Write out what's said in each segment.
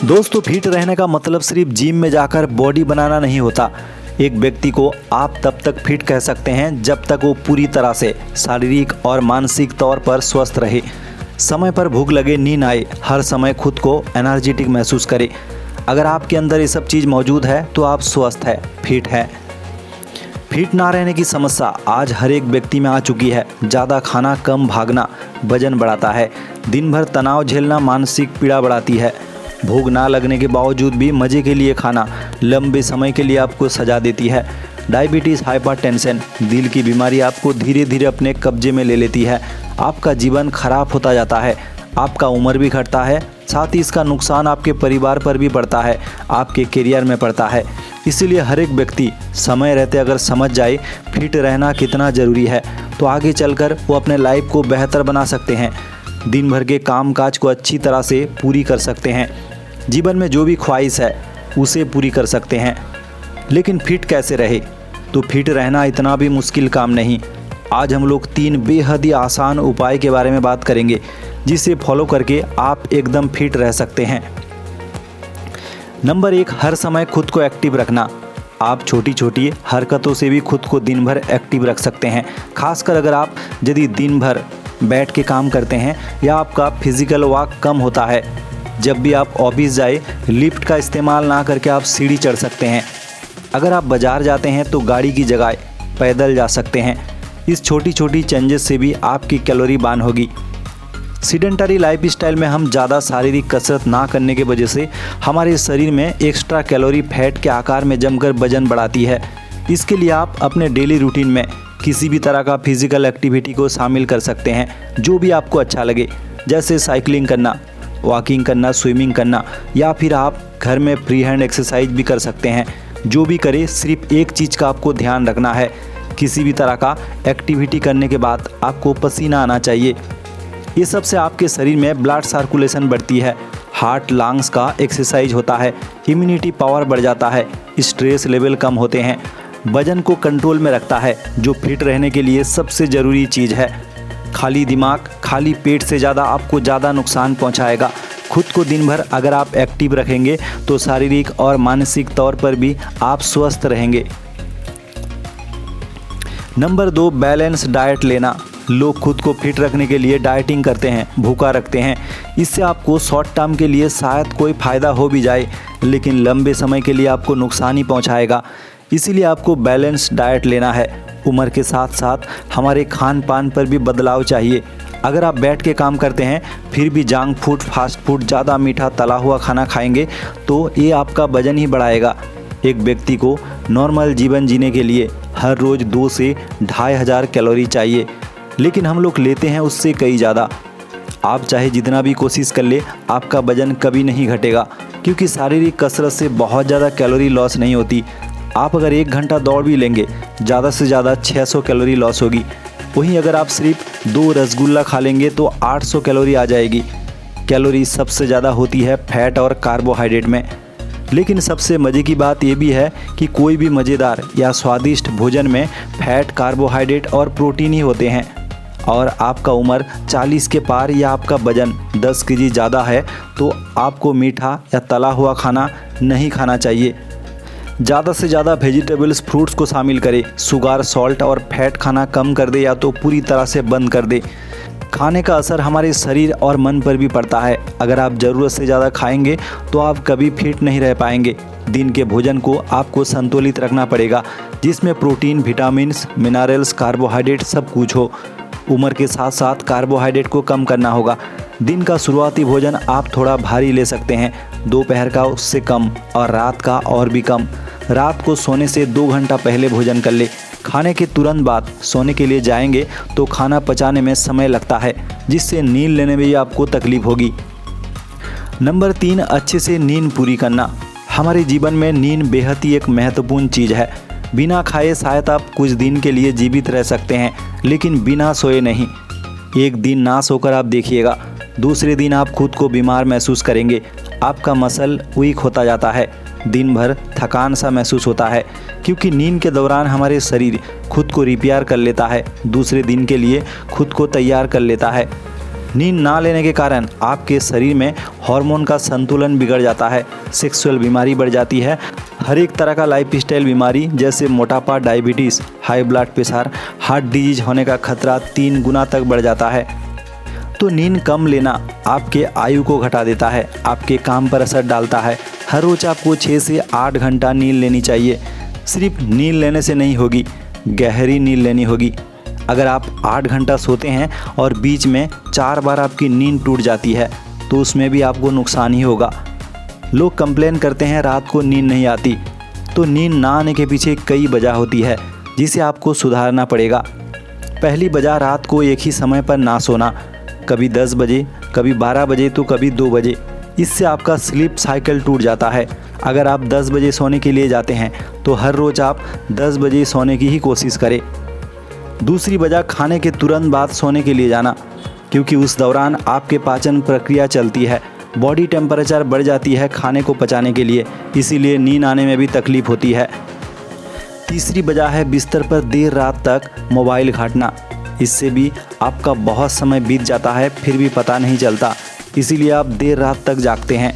दोस्तों, फिट रहने का मतलब सिर्फ जिम में जाकर बॉडी बनाना नहीं होता। एक व्यक्ति को आप तब तक फिट कह सकते हैं जब तक वो पूरी तरह से शारीरिक और मानसिक तौर पर स्वस्थ रहे, समय पर भूख लगे, नींद आए, हर समय खुद को एनर्जेटिक महसूस करे। अगर आपके अंदर ये सब चीज़ मौजूद है तो आप स्वस्थ है, फिट है। फिट ना रहने की समस्या आज हर एक व्यक्ति में आ चुकी है। ज़्यादा खाना, कम भागना वजन बढ़ाता है। दिन भर तनाव झेलना मानसिक पीड़ा बढ़ाती है। भूख ना लगने के बावजूद भी मज़े के लिए खाना लंबे समय के लिए आपको सजा देती है। डायबिटीज़, हाइपरटेंशन, दिल की बीमारी आपको धीरे धीरे अपने कब्जे में ले लेती है। आपका जीवन खराब होता जाता है, आपका उम्र भी घटता है, साथ ही इसका नुकसान आपके परिवार पर भी पड़ता है, आपके करियर में पड़ता है। इसीलिए हर एक व्यक्ति समय रहते अगर समझ जाए फिट रहना कितना ज़रूरी है तो आगे चलकर वो अपने लाइफ को बेहतर बना सकते हैं। दिन भर के काम काज को अच्छी तरह से पूरी कर सकते हैं। जीवन में जो भी ख्वाहिश है उसे पूरी कर सकते हैं। लेकिन फिट कैसे रहे? तो फिट रहना इतना भी मुश्किल काम नहीं। आज हम लोग 3 बेहद ही आसान उपाय के बारे में बात करेंगे जिसे फॉलो करके आप एकदम फिट रह सकते हैं। नंबर 1, हर समय खुद को एक्टिव रखना। आप छोटी छोटी हरकतों से भी खुद को दिन भर एक्टिव रख सकते हैं। खासकर अगर आप यदि दिन भर बैठ के काम करते हैं या आपका फिजिकल वॉक कम होता है। जब भी आप ऑफिस जाए, लिफ्ट का इस्तेमाल ना करके आप सीढ़ी चढ़ सकते हैं। अगर आप बाज़ार जाते हैं तो गाड़ी की जगह पैदल जा सकते हैं। इस छोटी छोटी चेंजेस से भी आपकी कैलोरी बर्न होगी। सीडेंटरी लाइफस्टाइल में हम ज़्यादा शारीरिक कसरत ना करने की वजह से हमारे शरीर में एक्स्ट्रा कैलोरी फैट के आकार में जमकर वजन बढ़ाती है। इसके लिए आप अपने डेली रूटीन में किसी भी तरह का फिजिकल एक्टिविटी को शामिल कर सकते हैं जो भी आपको अच्छा लगे, जैसे साइकिलिंग करना, वॉकिंग करना, स्विमिंग करना, या फिर आप घर में फ्री हैंड एक्सरसाइज भी कर सकते हैं। जो भी करें, सिर्फ एक चीज़ का आपको ध्यान रखना है, किसी भी तरह का एक्टिविटी करने के बाद आपको पसीना आना चाहिए। ये सबसे आपके शरीर में ब्लड सर्कुलेशन बढ़ती है, हार्ट लंग्स का एक्सरसाइज होता है, इम्यूनिटी पावर बढ़ जाता है, स्ट्रेस लेवल कम होते हैं, वजन को कंट्रोल में रखता है, जो फिट रहने के लिए सबसे ज़रूरी चीज़ है। खाली दिमाग खाली पेट से ज़्यादा आपको ज़्यादा नुकसान पहुंचाएगा। खुद को दिन भर अगर आप एक्टिव रखेंगे तो शारीरिक और मानसिक तौर पर भी आप स्वस्थ रहेंगे। नंबर 2, बैलेंस डाइट लेना। लोग खुद को फिट रखने के लिए डाइटिंग करते हैं, भूखा रखते हैं। इससे आपको शॉर्ट टर्म के लिए शायद कोई फ़ायदा हो भी जाए, लेकिन लंबे समय के लिए आपको नुकसान ही पहुंचाएगा। इसीलिए आपको बैलेंस डाइट लेना है। उम्र के साथ साथ हमारे खान पान पर भी बदलाव चाहिए। अगर आप बैठ के काम करते हैं फिर भी जंक फूड, फास्ट फूड, ज़्यादा मीठा तला हुआ खाना खाएंगे तो ये आपका वजन ही बढ़ाएगा। एक व्यक्ति को नॉर्मल जीवन जीने के लिए हर रोज़ 2 से 2500 कैलोरी चाहिए, लेकिन हम लोग लेते हैं उससे कई ज़्यादा। आप चाहे जितना भी कोशिश कर ले, आपका वजन कभी नहीं घटेगा, क्योंकि शारीरिक कसरत से बहुत ज़्यादा कैलोरी लॉस नहीं होती। आप अगर 1 घंटा दौड़ भी लेंगे, ज़्यादा से ज़्यादा 600 कैलोरी लॉस होगी। वहीं अगर आप सिर्फ 2 रसगुल्ला खा लेंगे तो 800 कैलोरी आ जाएगी। कैलोरी सबसे ज़्यादा होती है फैट और कार्बोहाइड्रेट में। लेकिन सबसे मज़े की बात ये भी है कि कोई भी मज़ेदार या स्वादिष्ट भोजन में फैट, कार्बोहाइड्रेट और प्रोटीन ही होते हैं। और आपका उम्र 40 के पार या आपका वजन 10 केजी ज़्यादा है तो आपको मीठा या तला हुआ खाना नहीं खाना चाहिए। ज़्यादा से ज़्यादा वेजिटेबल्स, फ्रूट्स को शामिल करें। शुगर, सॉल्ट और फैट खाना कम कर दे या तो पूरी तरह से बंद कर दे। खाने का असर हमारे शरीर और मन पर भी पड़ता है। अगर आप ज़रूरत से ज़्यादा खाएंगे तो आप कभी फिट नहीं रह पाएंगे। दिन के भोजन को आपको संतुलित रखना पड़ेगा, जिसमें प्रोटीन, विटामिन्स, मिनरल्स, कार्बोहाइड्रेट सब कुछ हो। उम्र के साथ साथ कार्बोहाइड्रेट को कम करना होगा। दिन का शुरुआती भोजन आप थोड़ा भारी ले सकते हैं, दोपहर का उससे कम और रात का और भी कम। रात को सोने से 2 घंटा पहले भोजन कर ले। खाने के तुरंत बाद सोने के लिए जाएंगे तो खाना पचाने में समय लगता है, जिससे नींद लेने में भी आपको तकलीफ होगी। नंबर 3, अच्छे से नींद पूरी करना। हमारे जीवन में नींद बेहद ही एक महत्वपूर्ण चीज़ है। बिना खाए शायद आप कुछ दिन के लिए जीवित रह सकते हैं, लेकिन बिना सोए नहीं। एक दिन ना सोकर आप देखिएगा, दूसरे दिन आप खुद को बीमार महसूस करेंगे। आपका मसल वीक होता जाता है, दिन भर थकान सा महसूस होता है, क्योंकि नींद के दौरान हमारे शरीर खुद को रिपेयर कर लेता है, दूसरे दिन के लिए खुद को तैयार कर लेता है। नींद ना लेने के कारण आपके शरीर में हार्मोन का संतुलन बिगड़ जाता है, सेक्सुअल बीमारी बढ़ जाती है, हर एक तरह का लाइफस्टाइल बीमारी जैसे मोटापा, diabetes, high blood pressure, heart disease होने का खतरा 3 गुना तक बढ़ जाता है। तो नींद कम लेना आपके आयु को घटा देता है, आपके काम पर असर डालता है। हर रोज़ आपको 6 से 8 घंटा नींद लेनी चाहिए। सिर्फ नींद लेने से नहीं होगी, गहरी नींद लेनी होगी। अगर आप 8 घंटा सोते हैं और बीच में 4 बार आपकी नींद टूट जाती है तो उसमें भी आपको नुकसान ही होगा। लोग कंप्लेन करते हैं रात को नींद नहीं आती, तो नींद ना आने के पीछे कई वजह होती है जिसे आपको सुधारना पड़ेगा। पहली वजह रात को एक ही समय पर ना सोना, कभी 10 बजे, कभी 12 बजे तो कभी 2 बजे। इससे आपका स्लीप साइकिल टूट जाता है। अगर आप 10 बजे सोने के लिए जाते हैं तो हर रोज़ आप 10 बजे सोने की ही कोशिश करें। दूसरी वजह खाने के तुरंत बाद सोने के लिए जाना, क्योंकि उस दौरान आपके पाचन प्रक्रिया चलती है, बॉडी टेम्परेचर बढ़ जाती है खाने को पचाने के लिए, इसीलिए नींद आने में भी तकलीफ होती है। तीसरी वजह है बिस्तर पर देर रात तक मोबाइल घाटना, इससे भी आपका बहुत समय बीत जाता है फिर भी पता नहीं चलता, इसीलिए आप देर रात तक जागते हैं।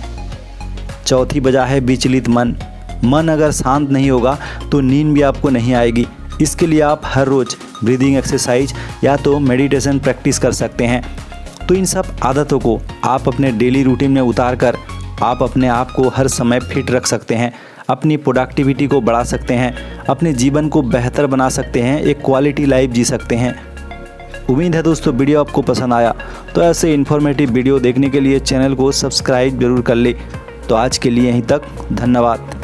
चौथी वजह है विचलित मन अगर शांत नहीं होगा तो नींद भी आपको नहीं आएगी। इसके लिए आप हर रोज़ ब्रीदिंग एक्सरसाइज या तो मेडिटेशन प्रैक्टिस कर सकते हैं। तो इन सब आदतों को आप अपने डेली रूटीन में उतार कर आप अपने आप को हर समय फिट रख सकते हैं, अपनी प्रोडक्टिविटी को बढ़ा सकते हैं, अपने जीवन को बेहतर बना सकते हैं, एक क्वालिटी लाइफ जी सकते हैं। उम्मीद है दोस्तों वीडियो आपको पसंद आया। तो ऐसे इन्फॉर्मेटिव वीडियो देखने के लिए चैनल को सब्सक्राइब जरूर कर ले। तो आज के लिए यहीं तक, धन्यवाद।